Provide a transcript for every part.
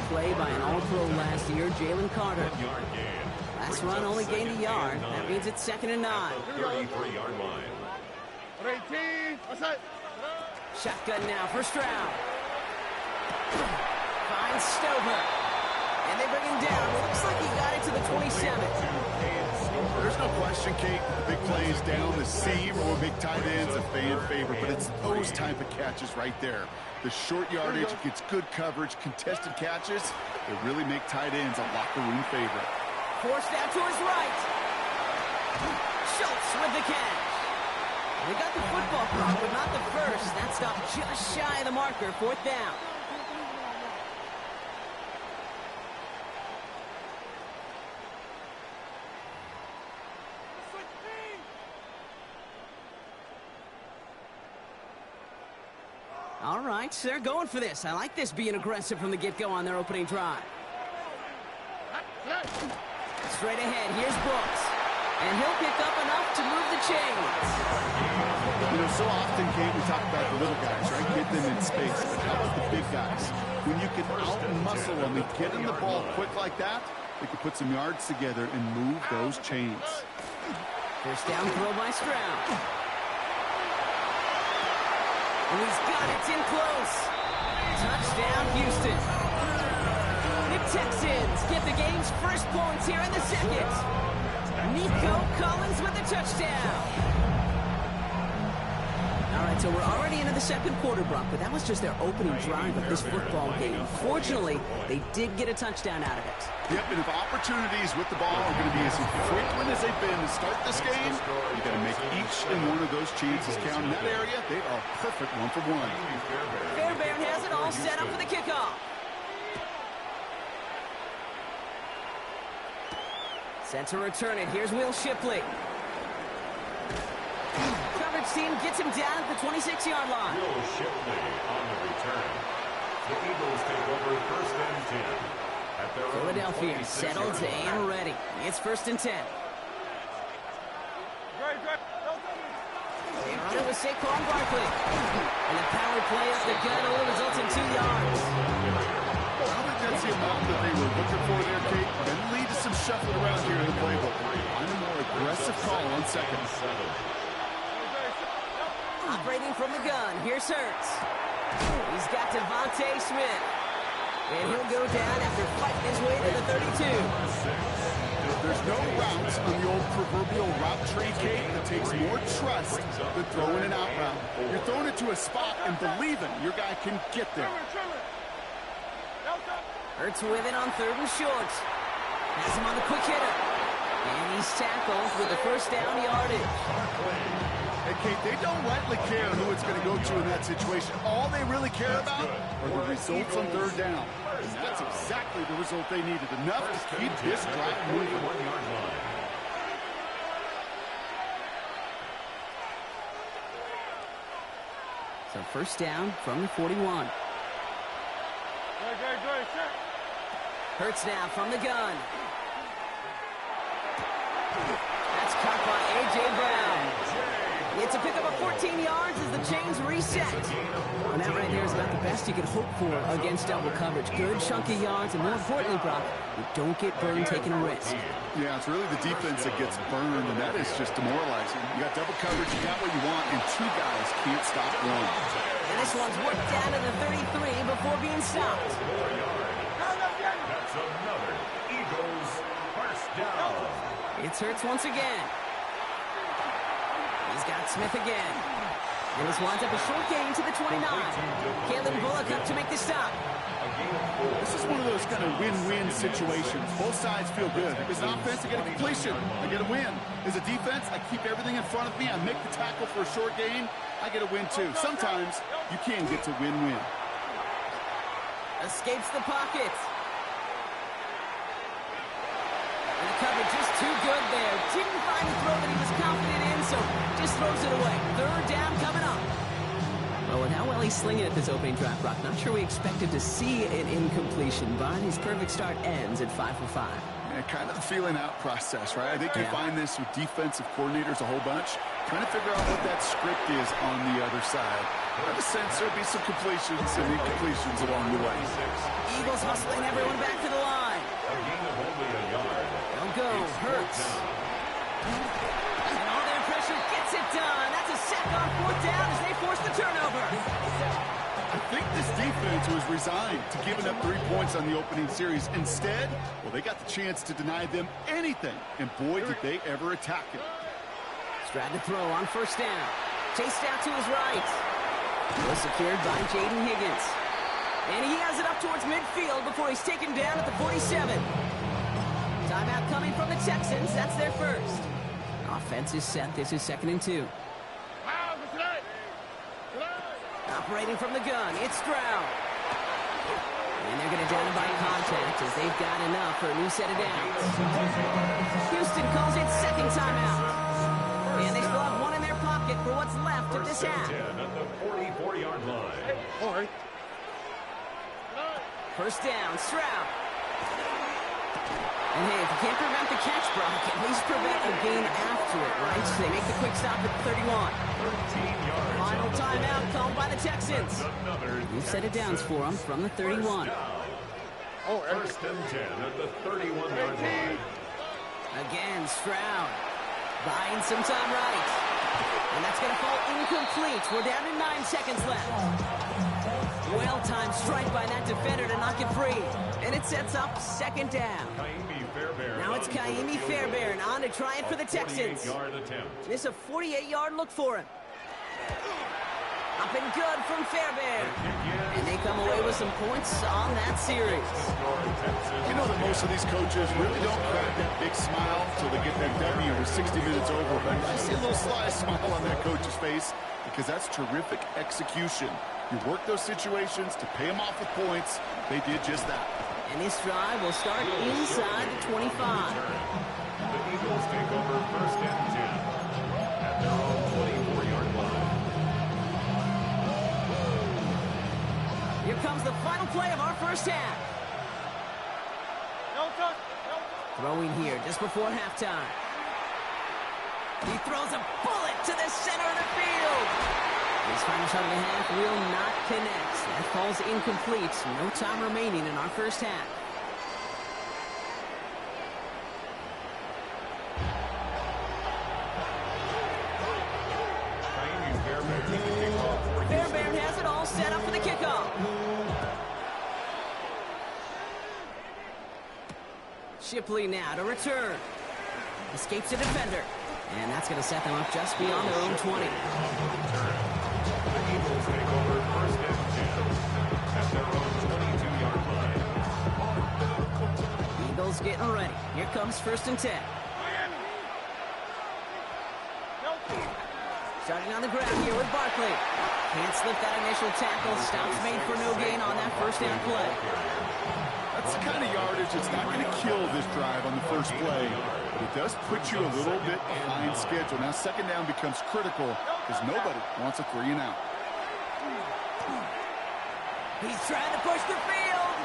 play by an All-Pro last year, Jalen Carter. Last run only gained a yard. That means it's 2nd and 9. 33-yard line. Shotgun now, first round. Finds Stover. And they bring him down. It looks like he got it to the 27. There's no question, Kate, the big plays down the seam or big tight ends a fan favorite, but it's those type of catches right there. The short yardage gets good coverage, contested catches. They really make tight ends a locker room favorite. Forced out to his right. Schultz with the catch. They got the football clock, but not the first. That stopped just shy of the marker, 4th down. All right, so they're going for this. I like this being aggressive from the get-go on their opening drive. Straight ahead, here's Brooks. And he'll pick up enough to move the chains. You know, so often, Kate, we talk about the little guys, right? Get them in space. But how about the big guys? When you can out-muscle them and get in the ball quick like that, they can put some yards together and move those chains. First down throw by Stroud. And he's got it. It's in close. Touchdown, Houston. The Texans get the game's first points here in the 2nd. Nico Collins with the touchdown. All right, so we're already into the 2nd quarter, Brock, but that was just their opening drive of this football game. Fortunately, they did get a touchdown out of it. Yep, and if opportunities with the ball are going to be as frequent as they've been to start this game, you got to make each and one of those chances count. In that area, they are perfect 1-for-1. Fairbairn has it all set up for the kickoff. Set to return it. Here's Will Shipley. Coverage team gets him down at the 26-yard line. Will Shipley on the return. The Eagles take over 1st and 10. At their Philadelphia settled and ready. It's 1st and 10. They run it with Saquon Barkley. And the power play up the gut only results in 2 yards. I don't think that's the amount that they were looking for there, Kate. Then lead to some shuffling around here in the playbook. I'm a more aggressive call on 2nd. Operating from the gun, here's Hurts. He's got Devontae Smith. And he'll go down after fighting his way to the 32. There's no routes on the old proverbial route tree, Kate, that takes more trust than throwing an out route. You're throwing it to a spot and believing your guy can get there. Hurts with it on 3rd and short. Has him on the quick hitter. And he's tackled with the first down yardage. And Kate, they don't rightly care who it's going to go to in that situation. All they really care about are the results on 3rd down. And that's exactly the result they needed. Enough to keep this drive moving. 1-yard line. So first down from the 41. Hurts now from the gun. That's caught by A.J. Brown. It's a pickup of 14 yards as the chains reset. And that right there is about the best you could hope for against double coverage. Good chunky yards, and more importantly, Brock, you don't get burned taking a risk. Yeah, it's really the defense that gets burned, and that is just demoralizing. You got double coverage, you got what you want, and 2 guys can't stop one. And this one's worked down to the 33 before being stopped. That's another Eagles first down. It's Hurts once again. He's got Smith again. And this winds up a short gain to the 29. Kalen Bullock up to make the stop. This is one of those kind of win-win situations. Both sides feel good. As an offense, I get a completion. I get a win. As a defense, I keep everything in front of me. I make the tackle for a short gain. I get a win, too. Sometimes, you can get to win-win. Escapes the pocket. And the coverage is too good there. Didn't find the throw that he was confident in, so just throws it away. 3rd down coming up. Well, with how well he's slinging at this opening drive, Brock, not sure we expected to see an incompletion, but his perfect start ends at 5 for 5. Yeah, kind of the feeling out process, right? I think you find this with defensive coordinators a whole bunch, trying to figure out what that script is on the other side. I have a sense there'll be some completions and incompletions along the way. Eagles hustling everyone back to the line. A gain of only a yard. Don't go, Hurts. And all their pressure gets it done. That's a sack on 4th down as they force the turnover. I think this defense was resigned to giving up 3 points on the opening series. Instead, well, they got the chance to deny them anything. And boy, did they ever attack it. Stroud to throw on 1st down. Chased out to his right. Was secured by Jaden Higgins. And he has it up towards midfield before he's taken down at the 47. Timeout coming from the Texans. That's their first. Offense is set. This is 2nd and 2. Operating from the gun, it's Stroud. And they're going to down by contact as they've got enough for a new set of downs. Houston calls it 2nd timeout. And they still have one in their pocket for what's left of this half. 10 at the 44-yard line. 1st down, Stroud. And hey, if you can't prevent the catch, Brock, at least prevent a gain after it, right? So they make the quick stop at the 31. 13 yards. Final timeout called by the Texans. New set of downs for them from the 31. 1st and 10 at the 31-yard line. Again, Stroud buying some time right. And that's going to fall incomplete. We're down to 9 seconds left. Well-timed strike by that defender to knock it free. And it sets up 2nd down. Now it's Kaimi Fairbairn on to try it for the Texans. This is a 48-yard look for him. Up and good from Fairbairn. And they come away with some points on that series. You know that most of these coaches really don't crack that big smile until they get that W with 60 minutes over. But I see a little sly smile on that coach's face because that's terrific execution. You work those situations to pay them off with points. They did just that. And this drive will start inside the 25. The Eagles take over 1st and 10 at their own 24-yard line. Here comes the final play of our first half. Throwing here just before halftime. He throws a bullet to the center of the field. His final shot of the half will not connect. That falls incomplete. No time remaining in our first half. Fairbairn has it all set up for the kickoff. Shipley now to return. Escapes the defender. And that's going to set them up just beyond their own 20. The Eagles take over 1st and 10 at their own 22-yard line. Eagles getting ready. Here comes 1st and 10. Starting on the ground here with Barkley. Can't slip that initial tackle. Stops made for no gain on that 1st down play. That's the kind of yardage that's not going to kill this drive on the first play. But it does put you a little bit behind schedule. Now 2nd down becomes critical because nobody wants a 3 and out. He's trying to push the field.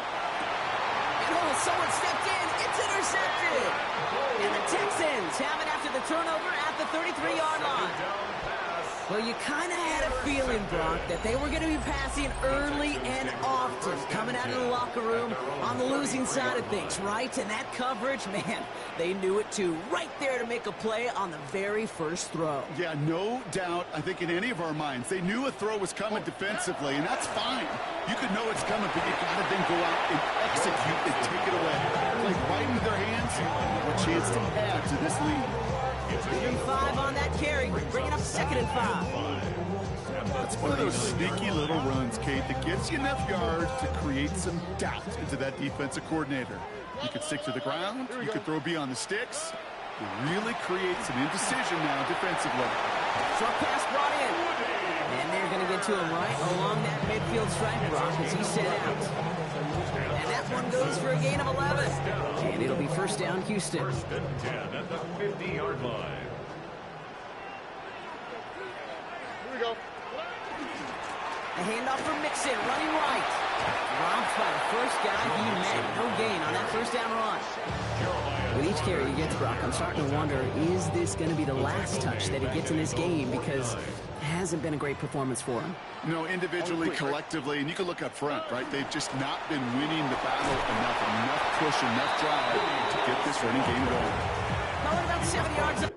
Oh, someone stepped in. It's intercepted. And the Texans have it after the turnover at the 33-yard line. Well, you kind of had a feeling, Brock, that they were going to be passing early and often, coming out of the locker room on the losing side of things, right? And that coverage, man, they knew it too. Right there to make a play on the very first throw. Yeah, no doubt. I think in any of our minds, they knew a throw was coming defensively, and that's fine. You could know it's coming, but you got to then go out and execute and take it away. Play right into their hands, a chance to add to this lead. 5 on that carry, bringing up 2nd and 5. That's one of those sneaky little runs, Kate, that gets you enough yards to create some doubt into that defensive coordinator. You could stick to the ground, you could throw beyond the sticks. It really creates an indecision now defensively. Short pass brought in. And they're going to get to him right along that midfield stripe, Brock, as he set out. And that one goes for a gain of 11. And it'll be 1st down, Houston. 1st and 10 at the 50-yard line. A handoff for Mixon, running right. Robbed by the first guy he met. No gain on that 1st down run. With each carry he gets, Brock, I'm starting to wonder, is this going to be the last touch that he gets in this game? Because hasn't been a great performance for him. You know, individually, collectively, and you can look up front, right? They've just not been winning the battle enough push, enough drive to get this running game going. Going about 70 yards up.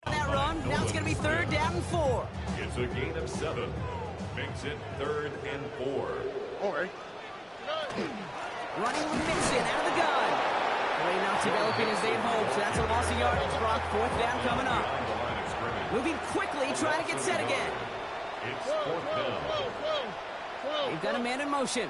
That run, now it's going to be 3rd down and 4. It's a gain of 7. Makes it 3rd and 4. All right. Running with Mixon out of the gun. Really not developing as they'd hoped, so that's a loss of yardage. Brock, 4th down coming up. Moving quickly, trying to get set again. It's 4th down. They've got a man in motion.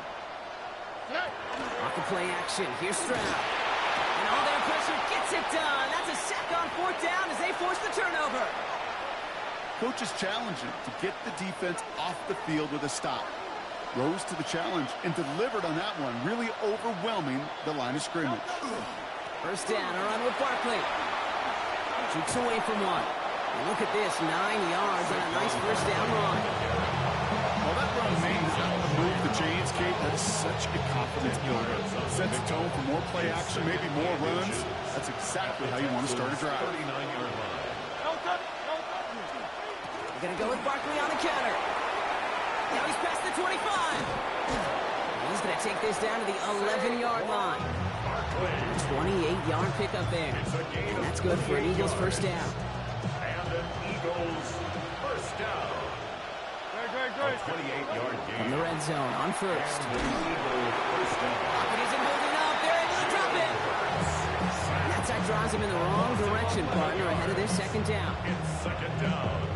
Pocket play action. Here's Stroud. And all their pressure gets it done. That's a sack on 4th down as they force the turnover. Coach is challenging to get the defense off the field with a stop. Rose to the challenge and delivered on that one, really overwhelming the line of scrimmage. 1st down, a run with Barkley. Shoots away from one. And look at this, 9 yards on a nice 1st down run. Well, that run means move the chains, Kate. That's such a confidence builder. Sets the tone for more play action, maybe more runs. That's exactly how you want to start a drive. 39-yard line. They're going to go with Barkley on the counter. Now he's past the 25. He's going to take this down to the 11-yard line. 28-yard pickup there. And that's good for an Eagles 1st down. And an Eagles 1st down. A 28-yard gain. From the red zone on 1st. The Eagles 1st down. Pocket isn't holding up. They're able to drop it. And that side draws him in the wrong direction, partner, ahead of their 2nd down. It's 2nd down.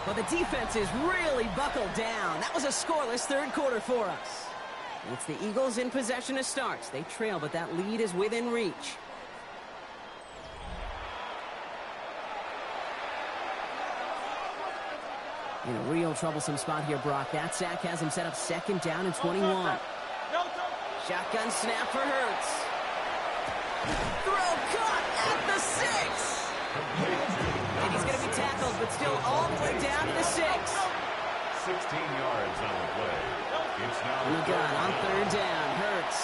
But the defense is really buckled down. That was a scoreless 3rd quarter for us. It's the Eagles in possession to start. They trail, but that lead is within reach. In a real troublesome spot here, Brock. That sack has him set up 2nd down and 21. Shotgun snap for Hurts. Throw caught at the 6. And he's going to be tackled, but still all the way down to the 6. 16 yards on the play. It's now And the gun on 3rd down. Hurts.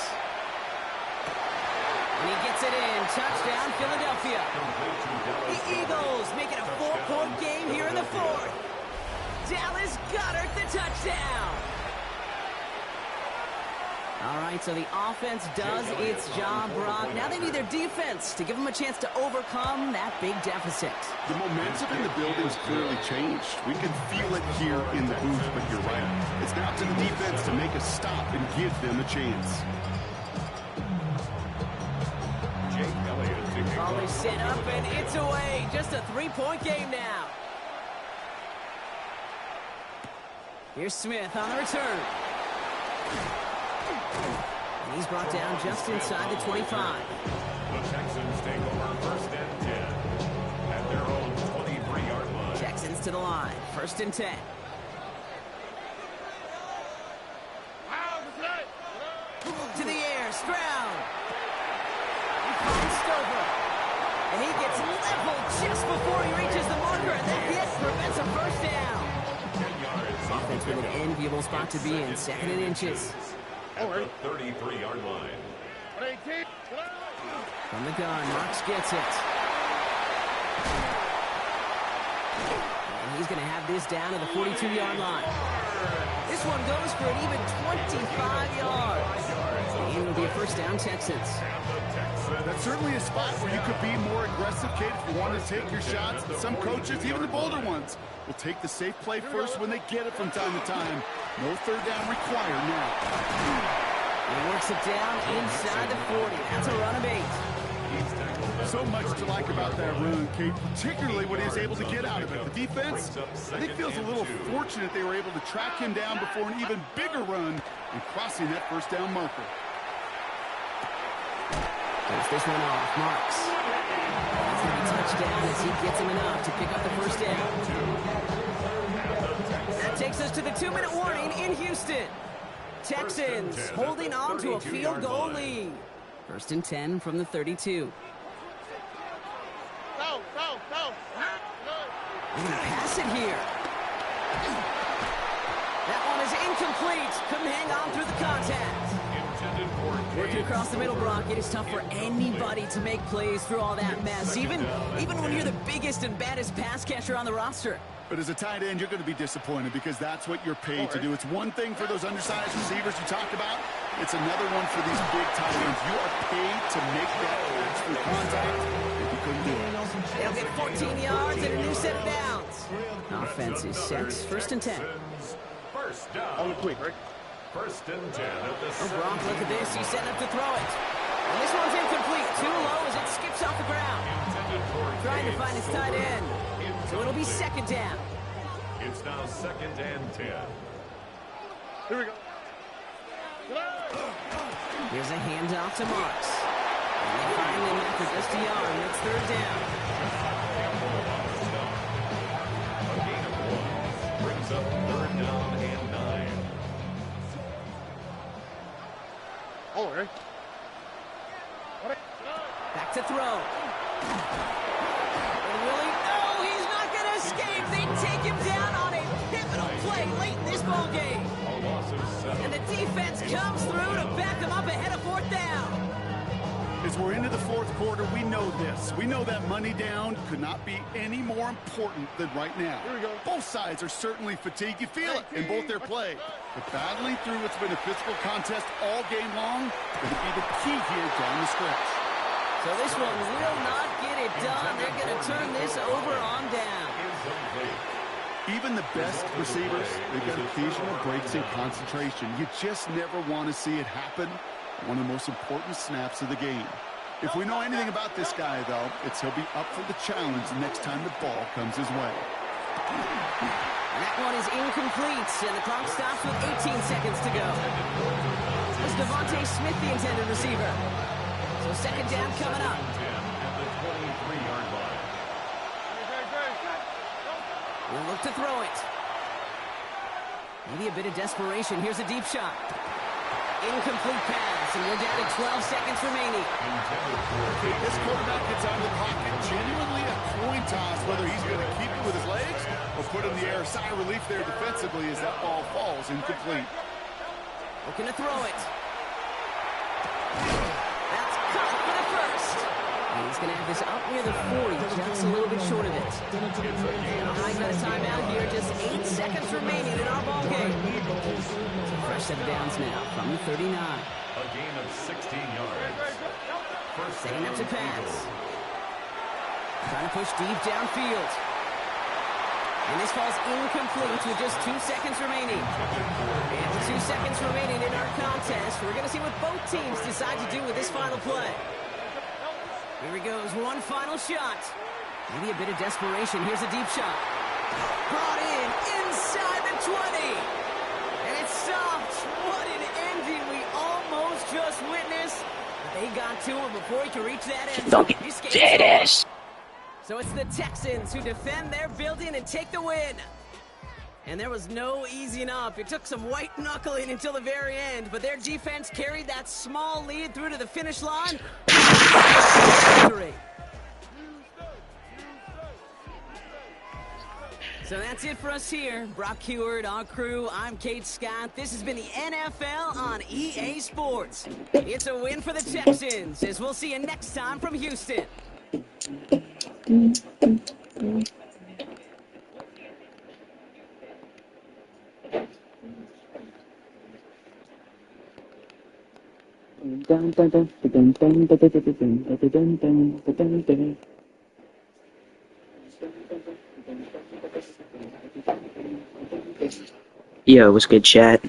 And he gets it in. Touchdown, Philadelphia. The Eagles make it a 4-point game here in the 4th. Dallas Goedert the touchdown. All right, so the offense does its job, Brock. Now they need their defense to give them a chance to overcome that big deficit. The momentum in the building's clearly changed. We can feel it here in the booth, but you're right. It's now up to the defense to make a stop and give them a chance. Jake Elliott taking Ball off. is set up, and it's away. Just a 3-point game now. Here's Smith on the return. And he's brought down just inside the 25. The Texans take over 1st and 10 at their own 23-yard line. Texans to the line. 1st and 10. To the air. Stroud. He finds Stover. And he gets leveled just before he reaches the marker. And that hit prevents a 1st down. 10 yards. Offense with an enviable spot to be in. 2nd and inches. At the 33-yard line. From the gun, Knox gets it. And he's going to have this down to the 42-yard line. This one goes for an even 25 yards. And it will be a 1st down, Texans. That's certainly a spot where you could be more aggressive, Kate, if you want to take your shots. Some coaches, even the bolder ones, will take the safe play first when they get it from time to time. No 3rd down required now. He works it down inside the 40. That's a run of 8. So much to like about that run, Kate, particularly what he was able to get out of it. The defense, I think, feels a little fortunate they were able to track him down before an even bigger run and crossing that first down marker. There's this one off. Marks. That's going to be touchdown as he gets him enough to pick up the first down. That takes us to the 2-minute warning in Houston. Texans holding on to a field goal lead. First and 10 from the 32. Go. We're going to pass it here. That one is incomplete. Couldn't hang on through the contact. Working across the middle, Brock, it is tough for anybody to make plays through all that mess, even when you're the biggest and baddest pass catcher on the roster. But as a tight end, you're going to be disappointed because that's what you're paid to do. It's one thing for those undersized receivers you talked about. It's another one for these big tight ends. You are paid to make that catch through contact, and you couldn't do it. They'll get 14 yards and a new set of downs. Offense is set. First and 10. First down. On the quick. First and 10 at the Oh, Brock, look at this. He's setting up to throw it. And this one's incomplete. Too low as it skips off the ground. Trying to find his tight end. So it'll be second down. It's now second and 10. Here we go. Here's a handoff to Marks. And they find him after just a yard. And it's third down. A gain of 1 brings up third down and 9. Oh, right. Back to throw. And Willie, no, he's not going to escape. They take him down on a pivotal play late in this ball game. A loss of 7. And the defense comes through to back them up ahead of fourth down. As we're into the fourth quarter, we know this. We know that money down could not be any more important than right now. Here we go. Both sides are certainly fatigued. You feel it in both their play. But battling through what's been a physical contest all game long going to be the key here down the stretch. So this one will not get it done. They're going to turn this over on down. Even the best receivers, they've got occasional breaks in concentration. You just never want to see it happen. One of the most important snaps of the game. If we know anything about this guy, though, it's he'll be up for the challenge the next time the ball comes his way. And that one is incomplete, and the clock stops with 18 seconds to go. Was Devontae Smith the intended receiver? So second down coming up. At the 23-yard line. We'll look to throw it. Maybe a bit of desperation. Here's a deep shot. Incomplete pass, and we're down to 12 seconds remaining. This quarterback gets out of the pocket, genuinely a coin toss, whether he's going to keep it with his legs or put it in the air. Sigh of relief there defensively as that ball falls incomplete. Looking to throw it. That's caught for the first. And he's going to have this up near the 40, just a little bit short of it. I got a timeout here, just 8 seconds remaining in our ball game. So fresh set of downs now from the 39. A gain of 16 yards. First Setting up to down, pass. Eagles. Trying to push deep downfield. And this falls incomplete with just 2 seconds remaining. And with 2 seconds remaining in our contest, we're going to see what both teams decide to do with this final play. Here he goes, one final shot. Maybe a bit of desperation. Here's a deep shot. Brought in inside the 20. And it's stopped. What an ending we almost just witnessed. But they got to him before he could reach that end. So it's the Texans who defend their building and take the win. And there was no easing up. It took some white knuckling until the very end, but their defense carried that small lead through to the finish line. So that's it for us here. Brock Huard, our crew, I'm Kate Scott. This has been the NFL on EA Sports. It's a win for the Texans, as we'll see you next time from Houston. Yo, what's good, chat?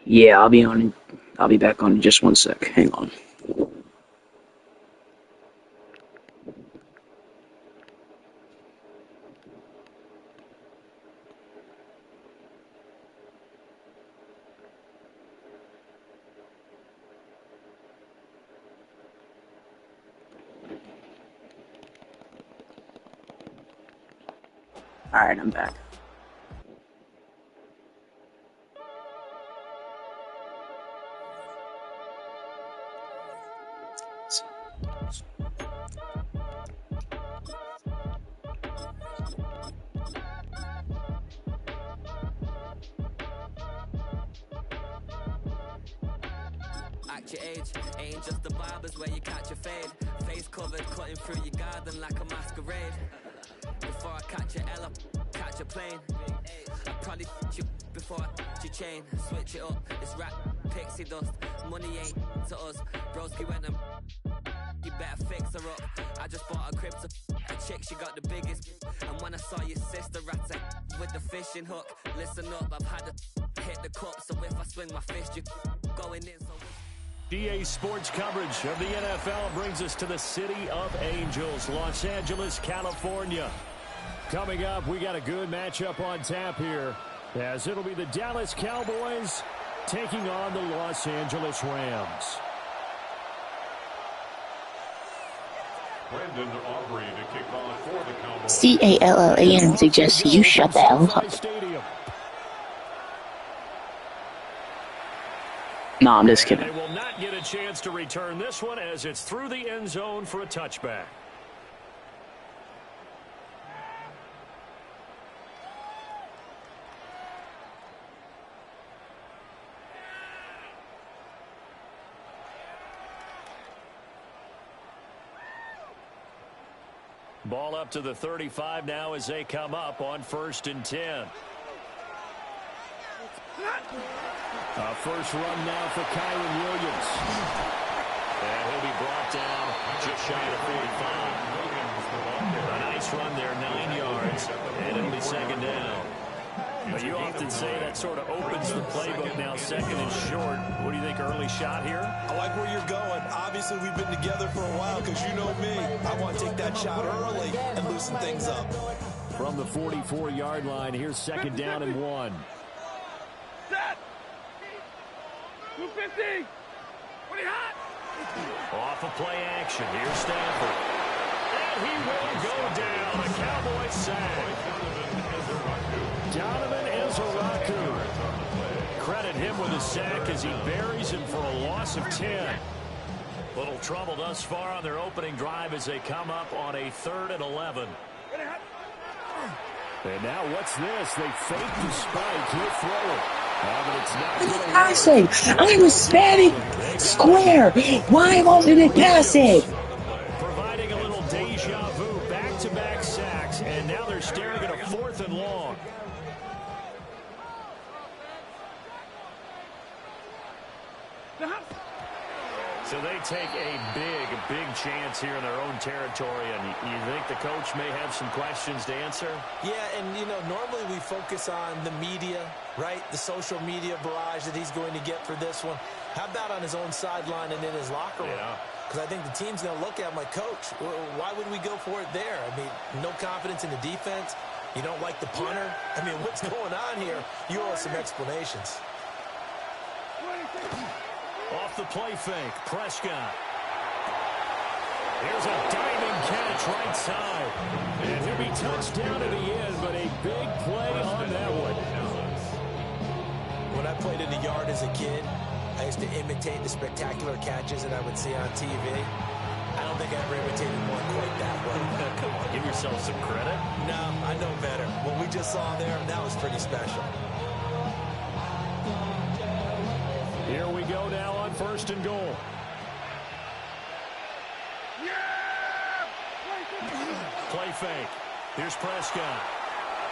Yeah, I'll be on. I'll be back on in just 1 sec. Hang on. All right, I'm back. At your age, ain't just the barbers where you catch a fade. Face covered, cutting through your garden like a masquerade. Before I catch a L up, catch a plane. I probably you before I your chain. Switch it up, it's rap, pixie dust. Money ain't to us. Broski went and you better fix her up. I just bought a crib to a chick, she got the biggest. And when I saw your sister rat with the fishing hook, listen up, I've had to hit the cup. So if I swing my fist, you going in. So EA Sports coverage of the NFL brings us to the City of Angels, Los Angeles, California. Coming up, we got a good matchup on tap here, as it'll be the Dallas Cowboys taking on the Los Angeles Rams. Brandon Aubrey to kick off for the Cowboys. CALLAN suggests you shut the hell up. No, I'm just kidding. They will not get a chance to return this one as it's through the end zone for a touchback. Ball up to the 35 now as they come up on 1st and 10. First run now for Kyren Williams. And he'll be brought down just shy of 45. A nice run there, 9 yards, and it'll be 2nd down. But you often say that sort of opens the playbook now, 2nd and short. What do you think, early shot here? I like where you're going. Obviously, we've been together for a while because you know me. I want to take that shot early and loosen things up. From the 44-yard line, here's 2nd down and 1. Set! 250! Pretty hot! Off of play action, here's Stafford. And he will go down. A Cowboy sack. Donovan Ezeraku. Credit him with a sack as he buries him for a loss of 10. Little trouble thus far on their opening drive as they come up on a 3rd and 11. And now what's this? They fake the spike. He'll throw it. But it's not going to Passing! I was spamming square! Why wasn't it passing? providing a little deja vu. Back-to-back sacks, and now they're staring at a 4th and long. So they take a big chance here in their own territory, and you think the coach may have some questions to answer? Yeah, and, you know, normally we focus on the media, right? The social media barrage that he's going to get for this one. How about on his own sideline and in his locker room? Because I think the team's going to look at my coach. Why would we go for it there? I mean, no confidence in the defense. You don't like the punter. I mean, what's going on here? You owe us some explanations. Off the play fake, Prescott. Here's a diving catch right side. And he'll be touched down at the end, but a big play on that one. When I played in the yard as a kid, I used to imitate the spectacular catches that I would see on TV. I don't think I ever imitated one quite that way. Come on, give yourself some credit. No, I know better. What we just saw there, that was pretty special. Here we go now on 1st and goal. Play fake. Here's Prescott.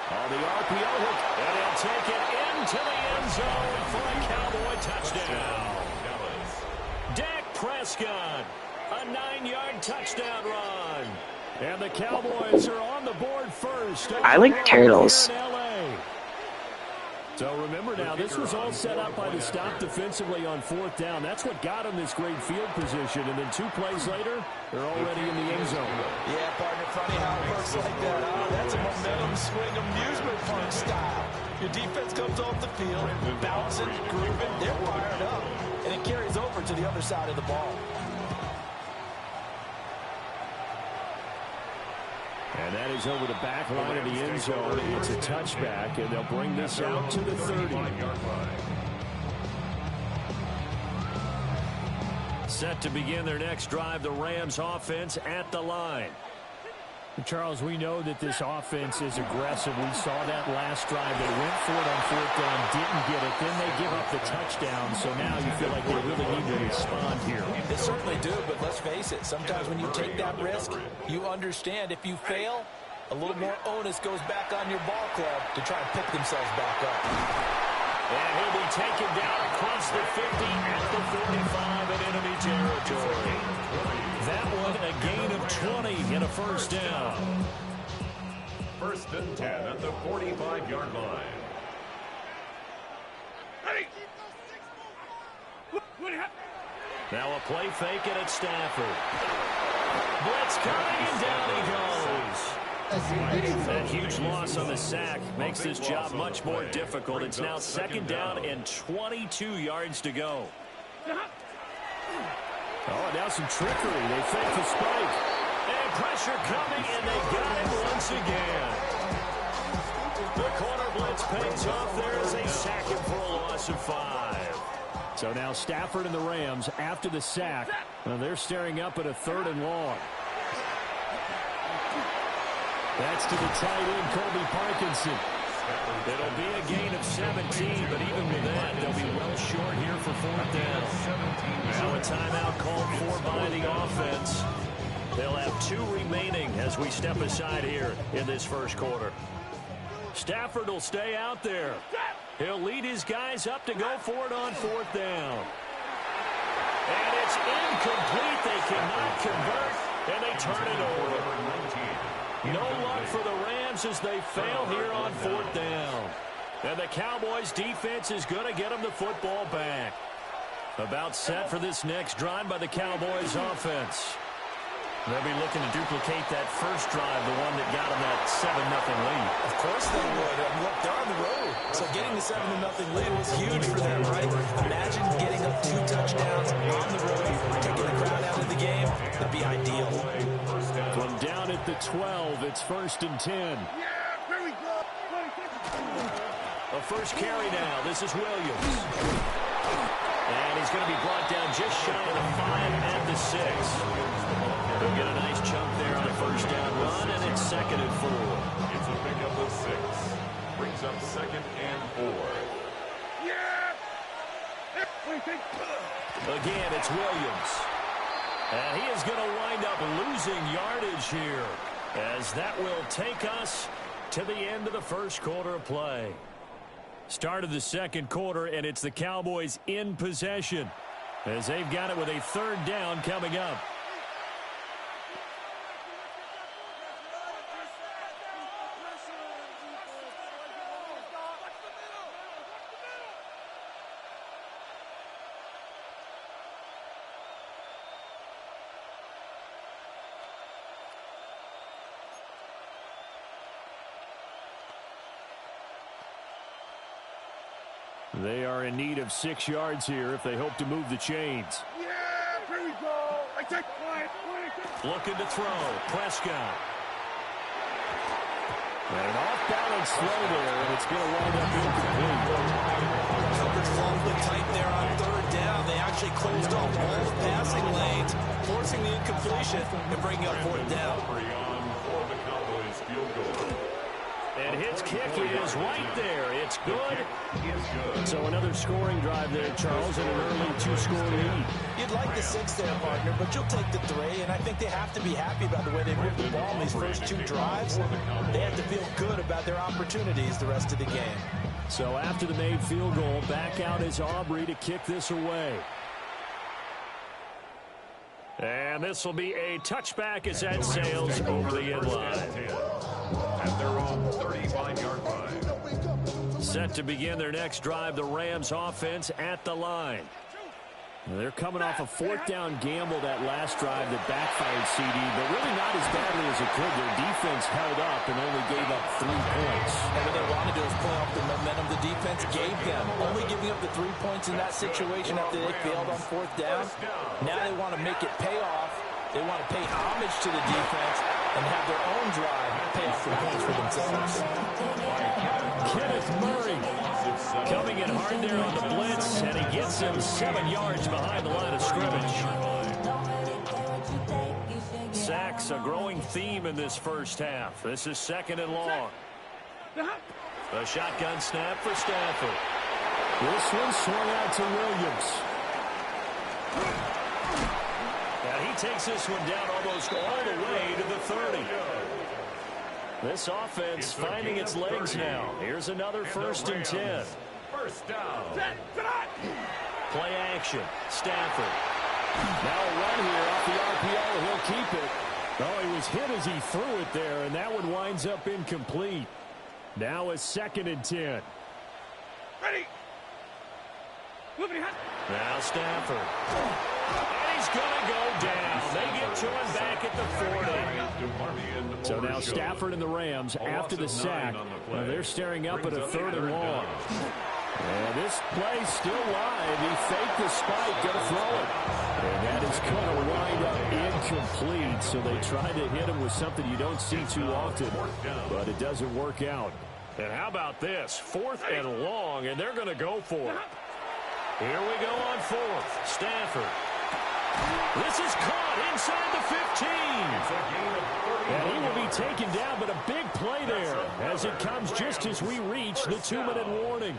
On the RPO hook, and he'll take it into the end zone for a Cowboy touchdown. Dak Prescott, a 9-yard touchdown run. And the Cowboys are on the board first. I like turtles. So remember now, this was all set up by the stop defensively on 4th down. That's what got them this great field position. And then 2 plays later, they're already in the end zone. Yeah, partner, funny how it works like that. That's a momentum swing amusement park style. Your defense comes off the field, bouncing, grooving, they're fired up. And it carries over to the other side of the ball. And that is over the back line of the end zone. It's a touchback, and they'll bring this out to the 30. Set to begin their next drive, the Rams offense at the line. Charles, we know that this offense is aggressive. We saw that last drive. They went for it on 4th down, didn't get it. Then they give up the touchdown. So now you feel like they really need to respond here. They certainly do, but let's face it. Sometimes when you take that risk, you understand if you fail, a little more onus goes back on your ball club to try and pick themselves back up. And he'll be taken down across the 50 at the 45 in enemy territory. That one a gain of 20 and a first down. 1st and 10 at the 45-yard line. Now a play fake and it's Stafford. Blitz coming and down he goes. That huge loss on the sack makes this job much more difficult. It's now 2nd down and 22 yards to go. Oh, now some trickery. They fake the spike. And pressure coming, and they got him once again. The corner blitz pays off there as they sack him for a loss of 5. So now Stafford and the Rams, after the sack, they're staring up at a 3rd and long. That's to the tight end, Colby Parkinson. It'll be a gain of 17, but even with that, they'll be well short here for 4th down. Now a timeout called for by the offense. They'll have 2 remaining as we step aside here in this first quarter. Stafford will stay out there. He'll lead his guys up to go for it on 4th down. And it's incomplete. They cannot convert, and they turn it over. No luck for the Rams as they fail here on 4th down. And the Cowboys defense is going to get them the football back. About set for this next drive by the Cowboys offense. They'll be looking to duplicate that first drive, the one that got them that 7-0 lead. Of course they would. Look, they're on the road. So getting the 7-0 lead was huge for them, right? Imagine getting up 2 touchdowns on the road, taking the crowd out of the game. That'd be ideal. From down at the 12, it's 1st and 10. Yeah, here we go. A first carry now. This is Williams. And he's going to be brought down just shy of the 5 at the 6. They'll get a nice chunk there on a first down run, and it's 2nd and 4. It's a pickup of 6. Brings up 2nd and 4. Again, it's Williams. And he is going to wind up losing yardage here, as that will take us to the end of the first quarter of play. Start of the second quarter, and it's the Cowboys in possession, as they've got it with a 3rd down coming up. They are in need of 6 yards here if they hope to move the chains. Yeah, here we go. I take quiet. Looking to throw. Prescott. And an off-balance throw there, and it's going to wind up incomplete. Coverage awfully tight there on 3rd down. They actually closed off all the passing lanes, forcing the incompletion and bringing up 4th down. For the Cowboys field goal. And his kick is right there. It's good. So another scoring drive there, Charles, and an early 2-score lead. You'd like the 6 there, partner, but you'll take the 3, and I think they have to be happy about the way they moved the ball in these first 2 drives. They have to feel good about their opportunities the rest of the game. So after the made field goal, back out is Aubrey to kick this away. And this will be a touchback as that sails over the end line. At their own 35-yard line. Set to begin their next drive, the Rams offense at the line. They're coming off a fourth down gamble that last drive that backfired, CD, but really not as badly as it could. Their defense held up and only gave up 3 points. And what they wanted to do is play off the momentum the defense gave them. Only giving up the 3 points in that situation after they failed on fourth down. Now they want to make it pay off. They want to pay homage to the defense and have their own drive pay off the points for themselves. Kenneth Murray coming in hard there on the blitz, and he gets him 7 yards behind the line of scrimmage. Sacks, a growing theme in this first half. This is 2nd and long. The shotgun snap for Stafford. This one swung out to Williams. And he takes this one down almost all the way to the 30. This offense finding its legs now. Here's another 1st and 10. First down. Play action. Stafford. Now a run here off the RPO, and he'll keep it. Oh, he was hit as he threw it there, and that one winds up incomplete. Now a 2nd and 10. Ready. Now Stafford. And he's going to go down. They get to him back at the 40. So now Stafford and the Rams, after the sack, they're staring up at a 3rd and long. And this play still live. He faked the spike, going to throw it. And that is going to wind up incomplete. So they try to hit him with something you don't see too often, but it doesn't work out. And how about this? 4th and long, and they're going to go for it. Here we go on 4th. Stafford. This is caught inside the 15. And he will be taken down, but a big play there as it comes just as we reach the 2-minute warning.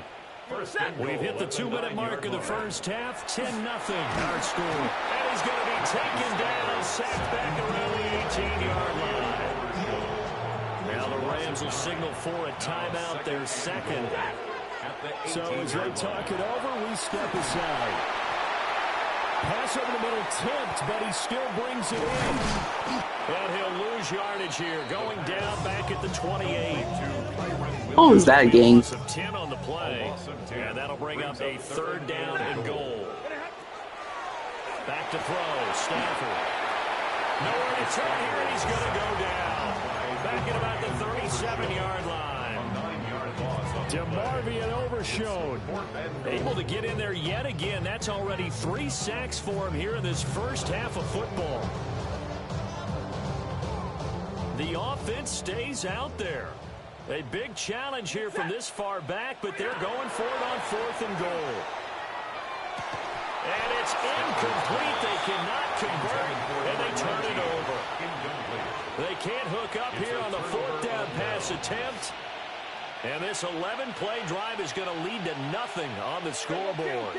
We've hit the 2-minute mark of the first half. 10-0 our score. And he's going to be taken down, sacked back around the 18-yard line. Now the Rams will signal for a timeout, their 2nd. So as they talk it over, we step aside. Pass over the middle, tipped, but he still brings it in. And he'll lose yardage here, going down back at the 28. Oh, is that a game? Loss of 10 on the play, and that'll bring up a 3rd down and goal. Back to throw, Stafford. Nowhere to turn here, and he's going to go down. Back at about the 37-yard line. DeMarvion Overshown. Able to get in there yet again. That's already 3 sacks for him here in this first half of football. The offense stays out there. A big challenge here from this far back, but they're going for it on 4th and goal. And it's incomplete. They cannot convert, and they turn it over. They can't hook up here on the 4th down pass attempt. And this 11-play drive is going to lead to nothing on the scoreboard.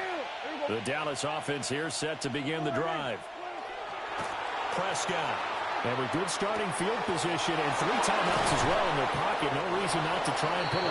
The Dallas offense here set to begin the drive. Prescott. And with good starting field position and 3 timeouts as well in their pocket, no reason not to try and put a